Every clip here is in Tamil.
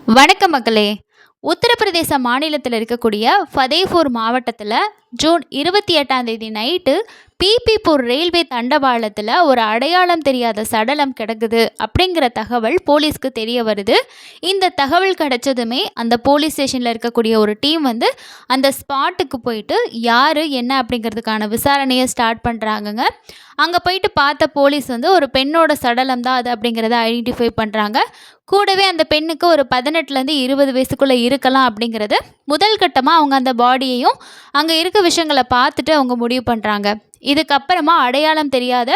வணக்கம் மக்களே. உத்தரப்பிரதேச மாநிலத்தில் இருக்கக்கூடிய ஃபதேபூர் மாவட்டத்தில் ஜூன் 28ஆம் தேதி நைட்டு பிபிபூர் ரயில்வே தண்டவாளத்தில் ஒரு அடையாளம் தெரியாத சடலம் கிடக்குது அப்படிங்கிற தகவல் போலீஸ்க்கு தெரிய வருது. இந்த தகவல் கிடைச்சதுமே அந்த போலீஸ் ஸ்டேஷனில் இருக்கக்கூடிய ஒரு டீம் வந்து அந்த ஸ்பாட்டுக்கு போயிட்டு யார் என்ன அப்படிங்கிறதுக்கான விசாரணையை ஸ்டார்ட் பண்ணுறாங்கங்க. அங்கே போயிட்டு பார்த்த போலீஸ் வந்து ஒரு பெண்ணோட சடலம் தான் அது அப்படிங்கிறத ஐடென்டிஃபை பண்ணுறாங்க. கூடவே அந்த பெண்ணுக்கு ஒரு 18லேருந்து 20 வயசுக்குள்ளே இருக்கலாம் அப்படிங்கிறது முதல் கட்டமாக அவங்க அந்த பாடியையும் அங்கே இருக்க விஷயங்களை பார்த்துட்டு அவங்க முடிவு பண்ணுறாங்க. இதுக்கப்புறமா அடையாளம் தெரியாத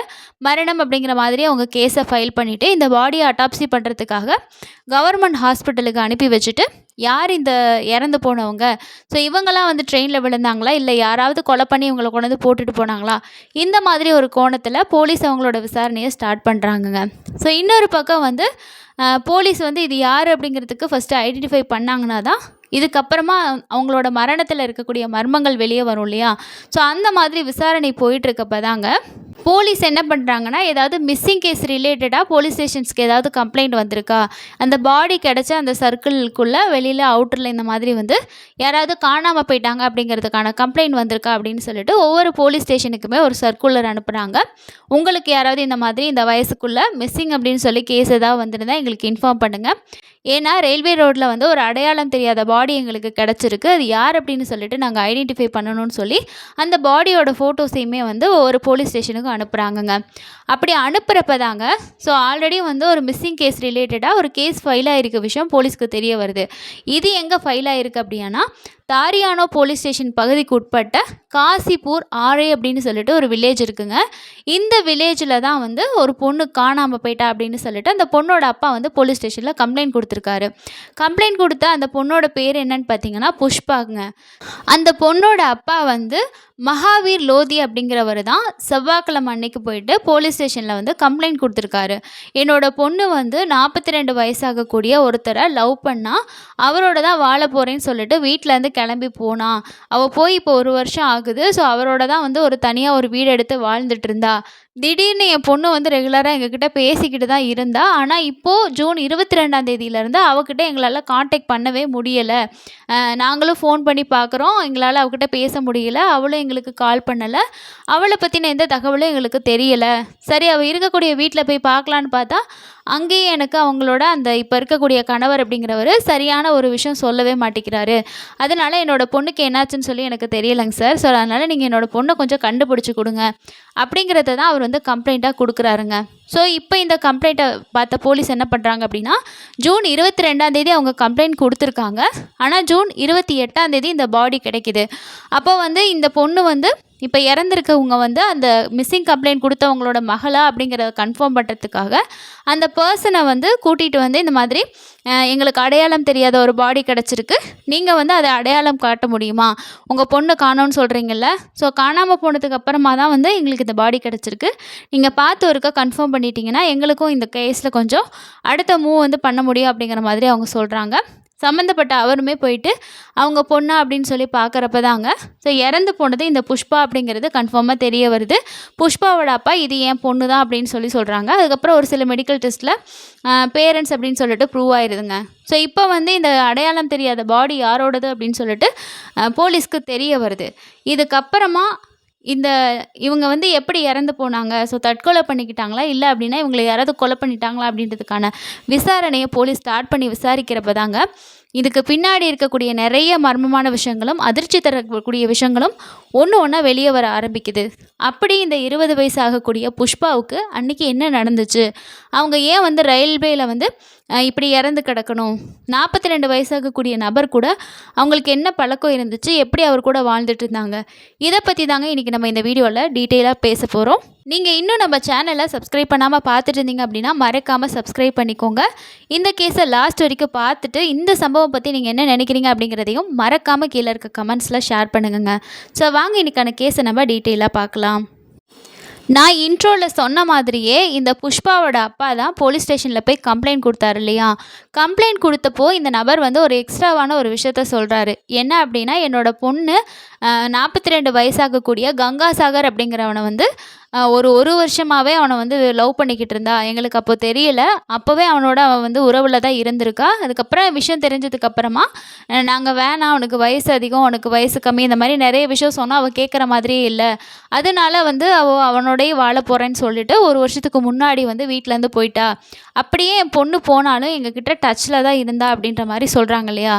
மரணம் அப்படிங்கிற மாதிரி அவங்க கேஸை ஃபைல் பண்ணிவிட்டு இந்த பாடியை அட்டாப்சி பண்ணுறதுக்காக கவர்மெண்ட் ஹாஸ்பிட்டலுக்கு அனுப்பி வச்சுட்டு யார் இந்த இறந்து போனவங்க, ஸோ இவங்கெல்லாம் வந்து ட்ரெயினில் விழுந்தாங்களா இல்லை யாராவது கொலை பண்ணி இவங்களை கொண்டு வந்து போட்டுட்டு போனாங்களா, இந்த மாதிரி ஒரு கோணத்தில் போலீஸ் அவங்களோட விசாரணையை ஸ்டார்ட் பண்ணுறாங்கங்க. ஸோ இன்னொரு பக்கம் வந்து போலீஸ் வந்து இது யார் அப்படிங்கிறதுக்கு ஃபஸ்ட்டு ஐடென்டிஃபை பண்ணாங்கன்னா தான் இதுக்கப்புறமா அவங்களோட மரணத்தில் இருக்கக்கூடிய மர்மங்கள் வெளியே வரும் இல்லையா. ஸோ அந்த மாதிரி விசாரணை போயிட்டுருக்கப்ப தாங்க போலீஸ் என்ன பண்ணுறாங்கன்னா, ஏதாவது மிஸ்ஸிங் கேஸ் ரிலேட்டடாக போலீஸ் ஸ்டேஷன்ஸ்க்கு ஏதாவது கம்ப்ளைண்ட் வந்திருக்கா, அந்த பாடி கிடச்ச அந்த சர்க்கிள்குள்ளே வெளியில் அவுட்டரில் இந்த மாதிரி வந்து யாராவது காணாமல் போயிட்டாங்க அப்படிங்கிறதுக்கான கம்ப்ளைண்ட் வந்திருக்கா அப்படின்னு சொல்லிட்டு ஒவ்வொரு போலீஸ் ஸ்டேஷனுக்குமே ஒரு சர்க்குலர் அனுப்புகிறாங்க. உங்களுக்கு யாராவது இந்த மாதிரி இந்த வயசுக்குள்ளே மிஸ்ஸிங் அப்படின்னு சொல்லி கேஸ் ஏதாவது வந்துருந்தால் எங்களுக்கு இன்ஃபார்ம் பண்ணுங்கள். ஏன்னா ரயில்வே ரோட்டில் வந்து ஒரு அடையாளம் தெரியாத பாடி எங்களுக்கு கிடச்சிருக்கு, அது யார் அப்படின்னு சொல்லிட்டு நாங்கள் ஐடென்டிஃபை பண்ணணும்னு சொல்லி அந்த பாடியோட ஃபோட்டோஸையுமே வந்து ஒவ்வொரு போலீஸ் ஸ்டேஷனுக்கும் அனுப்புகிறாங்கங்க. அப்படி அனுப்புகிறப்ப தாங்க ஸோ ஆல்ரெடி வந்து ஒரு மிஸ்ஸிங் கேஸ் ரிலேட்டடாக ஒரு கேஸ் ஃபைல் ஆகிருக்க விஷயம் போலீஸ்க்கு தெரிய வருது. இது எங்கே ஃபைல் ஆகிருக்கு அப்படின்னா தாரியானோ போலீஸ் ஸ்டேஷன் பகுதிக்கு உட்பட்ட காசிப்பூர் ஆரே அப்படின்னு சொல்லிட்டு ஒரு வில்லேஜ் இருக்குங்க. இந்த வில்லேஜில் தான் வந்து ஒரு பொண்ணு காணாமல் போயிட்டா அப்படின்னு சொல்லிட்டு அந்த பொண்ணோட அப்பா வந்து போலீஸ் ஸ்டேஷனில் கம்ப்ளைண்ட் கொடுத்துருக்காரு. கம்ப்ளைண்ட் கொடுத்த அந்த பொண்ணோட பேர் என்னன்னு பார்த்தீங்கன்னா புஷ்பாங்க. அந்த பொண்ணோட அப்பா வந்து மகாவீர் லோதி அப்படிங்கிறவர் தான் செவ்வாய்க்கிழமை அன்னைக்கு போயிட்டு போலீஸ் ஸ்டேஷனில் வந்து கம்ப்ளைண்ட் கொடுத்துருக்காரு. என்னோட பொண்ணு வந்து 42 வயசாகக்கூடிய ஒருத்தரை லவ் பண்ணால் அவரோட தான் வாழ போகிறேன்னு சொல்லிட்டு வீட்டிலேருந்து கிளம்பி போனா, அவள் போய் இப்போ 1 வருஷம் ஆகுது. ஸோ அவரோட தான் வந்து ஒரு தனியாக ஒரு வீடு எடுத்து வாழ்ந்துட்டு இருந்தா. திடீர்னு என் பொண்ணு வந்து ரெகுலராக எங்ககிட்ட பேசிக்கிட்டு தான் இருந்தா. ஆனால் இப்போது ஜூன் 22ஆம் தேதியிலேருந்து அவகிட்ட எங்களால் காண்டாக்ட் பண்ணவே முடியலை. நாங்களும் ஃபோன் பண்ணி பார்க்குறோம், எங்களால் அவகிட்ட பேச முடியல. அவளும் எங்களுக்கு கால் பண்ணலை. அவளை பற்றின எந்த தகவலும் எங்களுக்கு தெரியலை. சரி, அவள் இருக்கக்கூடிய வீட்டில் போய் பார்க்கலான்னு பார்த்தா அங்கேயே எனக்கு அவங்களோட அந்த இப்போ இருக்கக்கூடிய கணவர் அப்படிங்கிறவர் சரியான ஒரு விஷயம் சொல்லவே மாட்டேங்கிறாரு. அதனால் என்னோடய பொண்ணுக்கு என்னாச்சுன்னு சொல்லி எனக்கு தெரியலைங்க சார். ஸோ அதனால் நீங்கள் என்னோடய பொண்ணை கொஞ்சம் கண்டுபிடிச்சி கொடுங்க அப்படிங்கிறத தான் அவர் வந்து கம்ப்ளைண்ட்டாக கொடுக்குறாருங்க. ஸோ இப்போ இந்த கம்ப்ளைண்ட்டை பார்த்த போலீஸ் என்ன பண்ணுறாங்க அப்படின்னா ஜூன் 22ஆம் தேதி அவங்க கம்ப்ளைண்ட் கொடுத்துருக்காங்க. ஆனால் ஜூன் 28ஆம் தேதி இந்த பாடி கிடைக்கிது. அப்போ வந்து இந்த பொண்ணு வந்து இப்போ இறந்துருக்கவங்க வந்து அந்த மிஸ்ஸிங் கம்ப்ளைண்ட் கொடுத்தவங்களோட மகளா அப்படிங்கிறத கன்ஃபார்ம் பண்ணுறதுக்காக அந்த பர்சனை வந்து கூட்டிகிட்டு வந்து இந்த மாதிரி எங்களுக்கு அடையாளம் தெரியாத ஒரு பாடி கிடச்சிருக்கு, நீங்கள் வந்து அதை அடையாளம் காட்ட முடியுமா, உங்கள் பொண்ணு காணோன்னு சொல்கிறீங்கல்ல, ஸோ காணாமல் போனதுக்கு அப்புறமா தான் வந்து எங்களுக்கு இந்த பாடி கிடச்சிருக்கு, நீங்கள் பார்த்து ஒருக்கா கன்ஃபார்ம் பண்ணிட்டீங்கன்னா எங்களுக்கும் இந்த கேஸில் கொஞ்சம் அடுத்த மூவ் வந்து பண்ண முடியும் அப்படிங்கிற மாதிரி அவங்க சொல்கிறாங்க. சம்மந்தப்பட்ட அவருமே போயிட்டு அவங்க பொண்ணா அப்படின்னு சொல்லி பார்க்குறப்ப தாங்க ஸோ இறந்து போனது இந்த புஷ்பா அப்படிங்கிறது கன்ஃபார்மாக தெரிய வருது. புஷ்பாவோட அப்பா இது என் பொண்ணு தான் அப்படின்னு சொல்லி சொல்கிறாங்க. அதுக்கப்புறம் ஒரு சில மெடிக்கல் டெஸ்ட்டில் பேரண்ட்ஸ் அப்படின்னு சொல்லிட்டு ப்ரூவ் ஆயிடுதுங்க. ஸோ இப்போ வந்து இந்த அடையாளம் தெரியாத பாடி யாரோடது அப்படின்னு சொல்லிட்டு போலீஸ்க்கு தெரிய வருது. இதுக்கப்புறமா இவங்க வந்து எப்படி இறந்து போனாங்க, ஸோ தற்கொலை பண்ணிக்கிட்டாங்களா இல்லை அப்படின்னா இவங்களை யாராவது கொலை பண்ணிட்டாங்களா அப்படின்றதுக்கான விசாரணையை போலீஸ் ஸ்டார்ட் பண்ணி விசாரிக்கிறப்ப தாங்க இதுக்கு பின்னாடி இருக்கக்கூடிய நிறைய மர்மமான விஷயங்களும் அதிர்ச்சி தரக்கூடிய விஷயங்களும் ஒன்று ஒன்றா வெளியே வர ஆரம்பிக்குது. அப்படி இந்த 20 வயசு ஆகக்கூடிய புஷ்பாவுக்கு அன்றைக்கி என்ன நடந்துச்சு, அவங்க ஏன் வந்து ரயில்வேயில் வந்து இப்படி இறந்து கிடக்கணும், 42 வயசாகக்கூடிய நபர் கூட அவங்களுக்கு என்ன பழக்கம் இருந்துச்சு, எப்படி அவர் கூட வாழ்ந்துட்டு இருந்தாங்க, இதை பற்றி தாங்க இன்றைக்கி நம்ம இந்த வீடியோவில் டீட்டெயிலாக பேச போகிறோம். நீங்கள் இன்னும் நம்ம சேனலை சப்ஸ்கிரைப் பண்ணாமல் பார்த்துட்டு இருந்தீங்க அப்படின்னா மறக்காமல் சப்ஸ்கிரைப் பண்ணிக்கோங்க. இந்த கேஸை லாஸ்ட் வரைக்கும் பார்த்துட்டு இந்த சம்பவம் பற்றி நீங்கள் என்ன நினைக்கிறீங்க அப்படிங்கிறதையும் மறக்காமல் கீழே இருக்க கமெண்ட்ஸில் ஷேர் பண்ணுங்க. ஸோ வாங்க இன்றைக்கான கேஸை நம்ம டீட்டெயிலாக பார்க்கலாம். நான் இன்ட்ரோவில் சொன்ன மாதிரியே இந்த புஷ்பாவோட அப்பா தான் போலீஸ் ஸ்டேஷனில் போய் கம்ப்ளைண்ட் கொடுத்தாரு இல்லையா. கம்ப்ளைண்ட் கொடுத்தப்போ இந்த நபர் வந்து ஒரு எக்ஸ்ட்ராவான ஒரு விஷயத்த சொல்கிறாரு. என்ன அப்படின்னா என்னோட பொண்ணு 42 வயசாகக்கூடிய கங்காசாகர் அப்படிங்கிறவனை வந்து ஒரு வருஷமாவே அவன வந்து லவ் பண்ணிக்கிட்டு இருந்தா. எங்களுக்கு அப்போ தெரியல. அப்பவே அவனோட அவ வந்து உறவுல தான் இருந்திருக்கா. அதுக்கப்புறம் விஷயம் தெரிஞ்சதுக்கு அப்புறமா, நாங்க வேணாம் உனக்கு வயசு அதிகம், உனக்கு வயசு கம்மி இந்த மாரி நெறைய விஷயம் சொன்னா, அவ கேட்குற மாதிரியே இல்ல. அதனால வந்து அவனோடயே வாழப் போறேன்னு சொல்லிட்டு 1 வருஷத்துக்கு முன்னாடி வந்து வீட்லேருந்து போயிட்டா. அப்படியே என் பொண்ணு போனாலும் எங்ககிட்ட டச்ல தான் இருந்தா அப்படின்ற மாரி சொல்றாங்க இல்லையா?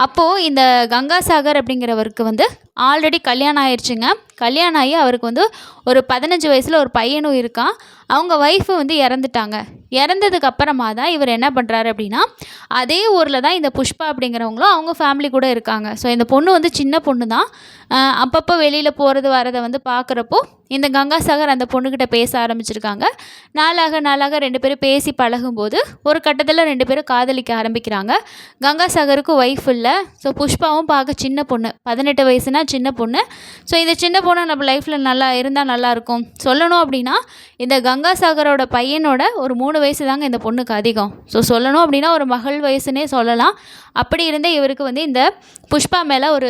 அப்போ இந்த கங்காசாகர் அப்படிங்கிறவருக்கு வந்து ஆல்ரெடி கல்யாணம் ஆயிருச்சுங்க. கல்யாணம் ஆகி அவருக்கு வந்து ஒரு 15 வயசுல ஒரு பையனும் இருக்கான். அவங்க ஒய்ஃபு வந்து இறந்துட்டாங்க. இறந்ததுக்கு அப்புறமா தான் இவர் என்ன பண்ணுறாரு அப்படின்னா, அதே ஊரில் தான் இந்த புஷ்பா அப்படிங்கிறவங்களும் அவங்க ஃபேமிலி கூட இருக்காங்க. ஸோ இந்த பொண்ணு வந்து சின்ன பொண்ணு தான். அப்பப்போ வெளியில் போகிறது வரதை வந்து பார்க்குறப்போ இந்த கங்காசாகர் அந்த பொண்ணுக்கிட்ட பேச ஆரம்பிச்சிருக்காங்க. நாளாக நாளாக 2 பேரும் பேசி பழகும்போது ஒரு கட்டத்தில் 2 பேரும் காதலிக்க ஆரம்பிக்கிறாங்க. கங்காசாகருக்கு ஒய்ஃப் இல்லை. ஸோ புஷ்பாவும் பார்க்க சின்ன பொண்ணு, 18 வயசுனா சின்ன பொண்ணு. ஸோ இந்த சின்ன பொண்ணு நம்ம லைஃப்பில் நல்லா இருந்தால் நல்லாயிருக்கும். சொல்லணும் அப்படின்னா இந்த கங்காசாகரோட பையனோட ஒரு 3 வயசு தாங்க இந்த பொண்ணுக்கு அதிகம். ஸோ சொல்லணும் அப்படின்னா ஒரு மகள் வயசுனே சொல்லலாம். அப்படி இருந்தே இவருக்கு வந்து இந்த புஷ்பா மேலே ஒரு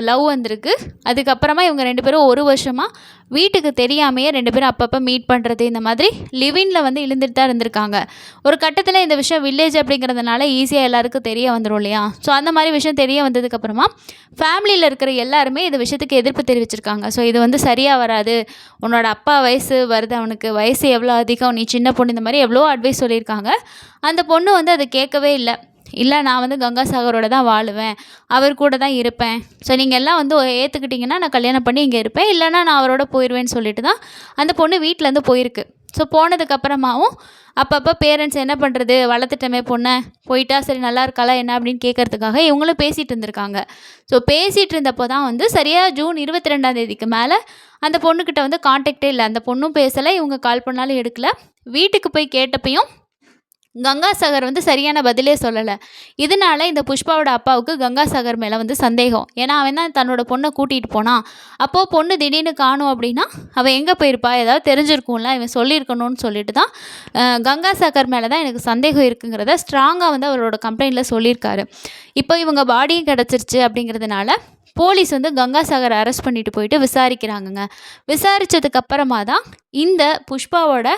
லவ் வந்திருக்கு. அதுக்கப்புறமா இவங்க 2 பேரும் 1 வருஷமாக வீட்டுக்கு தெரியாமையே 2 பேரும் அப்பப்போ மீட் பண்ணுறது, இந்த மாதிரி லிவிங்கில் வந்து இழுந்துட்டு தான் இருந்திருக்காங்க. ஒரு கட்டத்தில் இந்த விஷயம் வில்லேஜ் அப்படிங்கிறதுனால ஈஸியாக எல்லாருக்கும் தெரிய வந்துடும் இல்லையா? ஸோ அந்த மாதிரி விஷயம் தெரிய வந்ததுக்கப்புறமா ஃபேமிலியில் இருக்கிற எல்லாருமே இந்த விஷயத்துக்கு எதிர்ப்பு தெரிவிச்சிருக்காங்க. ஸோ இது வந்து சரியாக வராது, உன்னோட அப்பா வயசு வருது, அவனுக்கு வயசு எவ்வளோ அதிகம், நீ சின்ன பொண்ணு, இந்த மாதிரி எவ்வளோ அட்வைஸ் சொல்லியிருக்காங்க. அந்த பொண்ணு வந்து அதை கேட்கவே இல்லை. இல்லை நான் வந்து கங்காசாகரோட தான் வாழுவேன், அவர் கூட தான் இருப்பேன். ஸோ நீங்கள் எல்லாம் வந்து ஏற்றுக்கிட்டிங்கன்னா நான் கல்யாணம் பண்ணி இங்கே இருப்பேன், இல்லைனா நான் அவரோட போயிடுவேன்னு சொல்லிட்டு தான் அந்த பொண்ணு வீட்டிலேருந்து போயிருக்கு. ஸோ போனதுக்கப்புறமாவும் அப்பப்போ பேரண்ட்ஸ் என்ன பண்ணுறது, வளர்த்துட்டமே பொண்ணை, போயிட்டா சரி நல்லா இருக்காளா என்ன அப்படின்னு கேட்குறதுக்காக இவங்களும் பேசிகிட்டு இருந்திருக்காங்க. ஸோ பேசிகிட்டு இருந்தப்போ தான் வந்து சரியாக ஜூன் 22ஆம் மேலே அந்த பொண்ணுக்கிட்ட வந்து கான்டாக்டே இல்லை. அந்த பொண்ணும் பேசலை, இவங்க கால் பண்ணாலும் எடுக்கலை. வீட்டுக்கு போய் கேட்டப்பையும் கங்காசாகர் வந்து சரியான பதிலே சொல்லலை. இதனால இந்த புஷ்பாவோட அப்பாவுக்கு கங்காசாகர் மேலே வந்து சந்தேகம். ஏன்னா அவன் தான் தன்னோட பொண்ணை கூட்டிகிட்டு போனான். அப்போது பொண்ணு திடீர்னு காணும் அப்படின்னா அவள் எங்கே போயிருப்பா, ஏதாவது தெரிஞ்சிருக்கும்ல, இவன் சொல்லியிருக்கணும்னு சொல்லிட்டு தான் கங்காசாகர் மேலே தான் எனக்கு சந்தேகம் இருக்குங்கிறத ஸ்ட்ராங்காக வந்து அவரோட கம்ப்ளைண்ட்டில் சொல்லியிருக்காரு. இப்போ இவங்க பாடியும் கிடச்சிருச்சு அப்படிங்கிறதுனால போலீஸ் வந்து கங்காசாகரை அரெஸ்ட் பண்ணிட்டு போயிட்டு விசாரிக்கிறாங்கங்க. விசாரித்ததுக்கு அப்புறமா தான் இந்த புஷ்பாவோட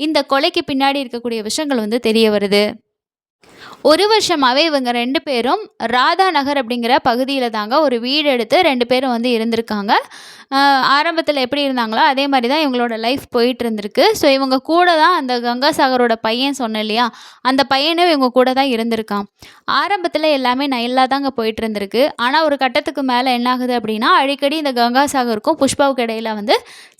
இந்த கொலைக்கு பின்னாடி இருக்கக்கூடிய விஷயங்கள் வந்து தெரிய வருது. 1 வருஷமாகவே இவங்க 2 பேரும் ராதா நகர் அப்படிங்கிற பகுதியில் தாங்க ஒரு வீடு எடுத்து 2 பேரும் வந்து இருந்திருக்காங்க. ஆரம்பத்தில் எப்படி இருந்தாங்களோ அதே மாதிரி தான் இவங்களோட லைஃப் போயிட்டு இருந்திருக்கு. ஸோ இவங்க கூட தான் அந்த கங்காசாகரோட பையன் சொன்னேன் இல்லையா, அந்த பையனும் இவங்க கூட தான் இருந்திருக்கான். ஆரம்பத்தில் எல்லாமே நல்லா தாங்க போயிட்டு இருந்திருக்கு. ஆனால் ஒரு கட்டத்துக்கு மேலே என்ன ஆகுது அப்படின்னா, அடிக்கடி இந்த கங்காசாகருக்கும் புஷ்பாவுக்கு இடையில வந்து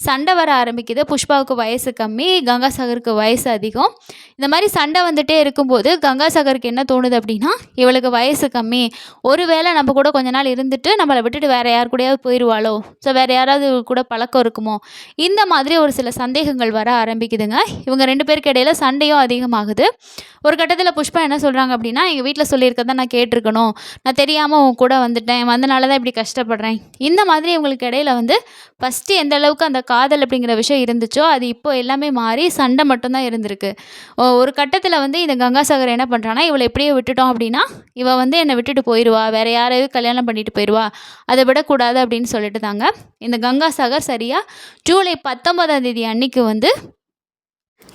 சண்டை வர ஆரம்பிக்குது. புஷ்பாவுக்கு வயசு கம்மி, கங்காசாகருக்கு வயசு அதிகம். இந்த மாதிரி சண்டை வந்துட்டே இருக்கும்போது கங்காசாகருக்கு என்ன தோணுது அப்படின்னா, இவளுக்கு வயசு கம்மி, ஒருவேளை நம்ம கூட கொஞ்ச நாள் இருந்துட்டு நம்மளை விட்டுட்டு வேறு யார் கூடயாவது போயிடுவாளோ, ஸோ வேறு யாராவது கூட பழக்கம் இருக்குமோ, இந்த மாதிரி ஒரு சில சந்தேகங்கள் வர ஆரம்பிக்குதுங்க. இவங்க 2 பேருக்கு இடையில சண்டையும் அதிகமாகுது. ஒரு கட்டத்தில் புஷ்பா என்ன சொல்கிறாங்க அப்படின்னா, எங்கள் வீட்டில் சொல்லியிருக்கதான் நான் கேட்டிருக்கணும், நான் தெரியாமல் உன் கூட வந்துட்டேன், வந்தனால தான் இப்படி கஷ்டப்படுறேன். இந்த மாதிரி இவங்களுக்கு இடையில வந்து ஃபஸ்ட்டு எந்த அளவுக்கு அந்த காதல் அப்படிங்கிற விஷயம் இருந்துச்சோ அது இப்போ எல்லாமே மாறி சண்டை மட்டும்தான் இருந்திருக்கு. ஒரு கட்டத்தில் வந்து இந்த கங்காசாகர் என்ன பண்ணுறான்னா, இவளை எப்படியோ விட்டுட்டோம் அப்படின்னா இவள் வந்து என்னை விட்டுட்டு போயிடுவா, வேறு யாரையாவது கல்யாணம் பண்ணிட்டு போயிடுவா, அதை விடக்கூடாது அப்படின்னு சொல்லிட்டு தாங்க இந்த கங்காசாகர் சரியாக ஜூலை 19ஆம் அன்னைக்கு வந்து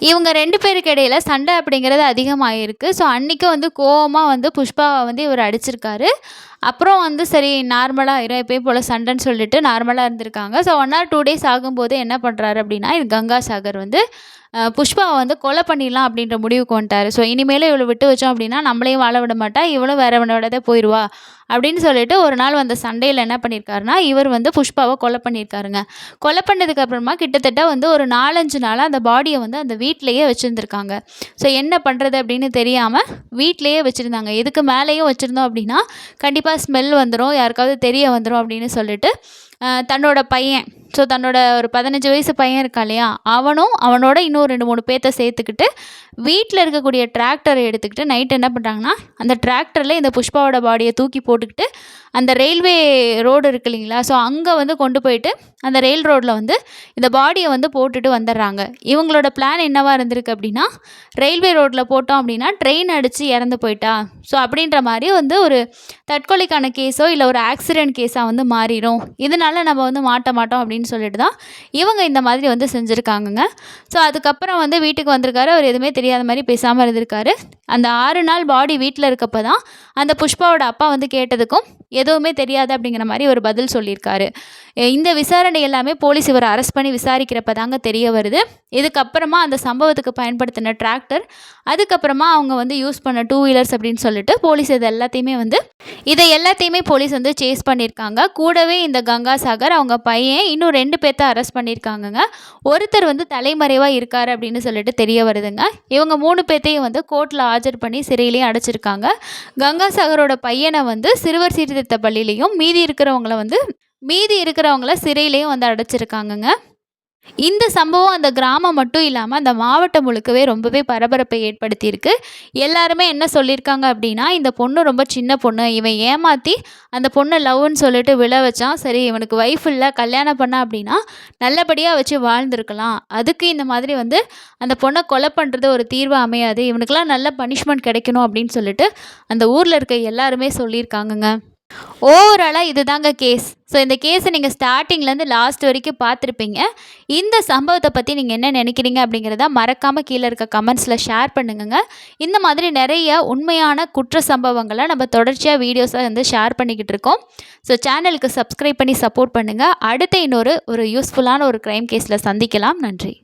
இவங்க 2 பேருக்கு இடையில சண்டை அப்படிங்கிறது அதிகமாகிருக்கு. ஸோ அன்றைக்கும் வந்து கோவமாக வந்து புஷ்பாவை வந்து இவர் அடிச்சிருக்காரு. அப்புறம் வந்து சரி நார்மலாக எப்பயும் போல் சண்டைன்னு சொல்லிட்டு நார்மலாக இருந்திருக்காங்க. ஸோ 1 or 2 டேஸ் ஆகும்போது என்ன பண்ணுறாரு அப்படின்னா, இது கங்காசாகர் வந்து புஷ்பாவை வந்து கொலை பண்ணிடலாம் அப்படின்ற முடிவுக்கு வந்துட்டார். ஸோ இனிமேல் இவளை விட்டு வச்சோம் அப்படின்னா நம்மளையும் வாழ விட மாட்டா, இவளும் வேறவனோட போயிடுவா அப்படின்னு சொல்லிட்டு ஒரு நாள் வந்த சண்டையில் என்ன பண்ணியிருக்காருன்னா, இவர் வந்து புஷ்பாவை கொலை பண்ணியிருக்காருங்க. கொலை பண்ணதுக்கு அப்புறமா கிட்டத்தட்ட வந்து ஒரு 4-5 நாளாக அந்த பாடியை வந்து அந்த வீட்டிலையே வச்சுருந்துருக்காங்க. ஸோ என்ன பண்ணுறது அப்படின்னு தெரியாமல் வீட்டிலையே வச்சுருந்தாங்க. இதுக்கு மேலேயும் வச்சுருந்தோம் அப்படின்னா கண்டிப்பாக ஸ்மெல் வந்துடும், யாருக்காவது தெரிய வந்துடும் அப்படின்னு சொல்லிட்டு தன்னோட பையன், ஸோ தன்னோட ஒரு 15 வயசு பையன் இருக்கா இல்லையா, அவனும் அவனோட இன்னும் 2-3 பேர்த்த சேர்த்துக்கிட்டு வீட்டில் இருக்கக்கூடிய டிராக்டரை எடுத்துக்கிட்டு நைட் என்ன பண்ணுறாங்கன்னா, அந்த டிராக்டரில் இந்த புஷ்பாவோட பாடியை தூக்கி போட்டுக்கிட்டு அந்த ரயில்வே ரோடு இருக்கு இல்லைங்களா, ஸோ அங்கே வந்து கொண்டு போயிட்டு அந்த ரயில் ரோட்டில் வந்து இந்த பாடியை வந்து போட்டுட்டு வந்துடுறாங்க. இவங்களோட பிளான் என்னவாக இருந்திருக்கு அப்படின்னா, ரயில்வே ரோட்டில் போட்டோம் அப்படின்னா ட்ரெயின் அடித்து இறந்து போயிட்டா, ஸோ அப்படின்ற மாதிரி வந்து ஒரு தற்கொலைக்கான கேஸோ இல்லை ஒரு ஆக்சிடெண்ட் கேஸாக வந்து மாறிடும், இதனால அதனால நம்ம வந்து மாட்ட மாட்டோம் அப்படின்னு சொல்லிட்டு தான் இவங்க இந்த மாதிரி வந்து செஞ்சுருக்காங்கங்க. ஸோ அதுக்கப்புறம் வந்து வீட்டுக்கு வந்திருக்காரு. அவர் எதுவுமே தெரியாத மாதிரி பேசாமல் இருந்திருக்காரு. அந்த 6 நாள் பாடி வீட்டில் இருக்கப்போ தான் அந்த புஷ்பாவோட அப்பா வந்து கேட்டதுக்கும் எதுவுமே தெரியாது அப்படிங்கிற மாதிரி ஒரு பதில் சொல்லியிருக்காரு. இந்த விசாரணை எல்லாமே போலீஸ் இவரை அரெஸ்ட் பண்ணி விசாரிக்கிறப்ப தாங்க தெரிய வருது. இதுக்கப்புறமா அந்த சம்பவத்துக்கு பயன்படுத்தின டிராக்டர், அதுக்கப்புறமா அவங்க வந்து யூஸ் பண்ண 2 வீலர்ஸ் அப்படின்னு சொல்லிட்டு போலீஸ் இதை எல்லாத்தையுமே போலீஸ் வந்து சேஸ் பண்ணியிருக்காங்க. கூடவே இந்த கங்காசாகர், அவங்க பையன், இன்னும் 2 பேர்த்த அரெஸ்ட் பண்ணியிருக்காங்கங்க. ஒருத்தர் வந்து தலைமறைவாக இருக்கார் அப்படின்னு சொல்லிட்டு தெரிய வருதுங்க. இவங்க 3 பேர்த்தையும் வந்து கோர்ட்டில் ஆஜர் பண்ணி சிறையிலையும் அடைச்சிருக்காங்க. கங்காசாகரோட பையனை வந்து சிறுவர் சீர்திருத்த பள்ளியிலையும், மீதி இருக்கிறவங்கள சிறையிலையும் வந்து அடைச்சிருக்காங்கங்க. இந்த சம்பவம் அந்த கிராமம் மட்டும் இல்லாமல் அந்த மாவட்டம் முழுக்கவே ரொம்பவே பரபரப்பை ஏற்படுத்தியிருக்கு. எல்லாருமே என்ன சொல்லியிருக்காங்க அப்படின்னா, இந்த பொண்ணு ரொம்ப சின்ன பொண்ணு, இவன் ஏமாற்றி அந்த பொண்ணை லவ்னு சொல்லிட்டு விழ வச்சான். சரி, இவனுக்கு ஒய்ஃப் இல்லை, கல்யாணம் பண்ணா அப்படின்னா நல்லபடியாக வச்சு வாழ்ந்துருக்கலாம். அதுக்கு இந்த மாதிரி வந்து அந்த பொண்ணை கொலை பண்ணுறது ஒரு தீர்வு அமையாது, இவனுக்கெல்லாம் நல்ல பனிஷ்மெண்ட் கிடைக்கணும் அப்படின்னு சொல்லிட்டு அந்த ஊரில் இருக்க எல்லாருமே சொல்லியிருக்காங்கங்க. ஓவராலாக இதுதாங்க கேஸ். ஸோ இந்த கேஸை நீங்கள் ஸ்டார்டிங்லேருந்து லாஸ்ட் வரைக்கும் பார்த்துருப்பீங்க. இந்த சம்பவத்தை பற்றி நீங்கள் என்ன நினைக்கிறீங்க அப்படிங்கிறத மறக்காமல் கீழே இருக்க கமெண்ட்ஸில் ஷேர் பண்ணுங்க. இந்த மாதிரி நிறைய உண்மையான குற்ற சம்பவங்களை நம்ம தொடர்ச்சியாக வீடியோஸாக வந்து ஷேர் பண்ணிக்கிட்டு இருக்கோம். ஸோ சேனலுக்கு சப்ஸ்கிரைப் பண்ணி சப்போர்ட் பண்ணுங்கள். அடுத்த இன்னொரு யூஸ்ஃபுல்லான ஒரு க்ரைம் கேஸில் சந்திக்கலாம். நன்றி.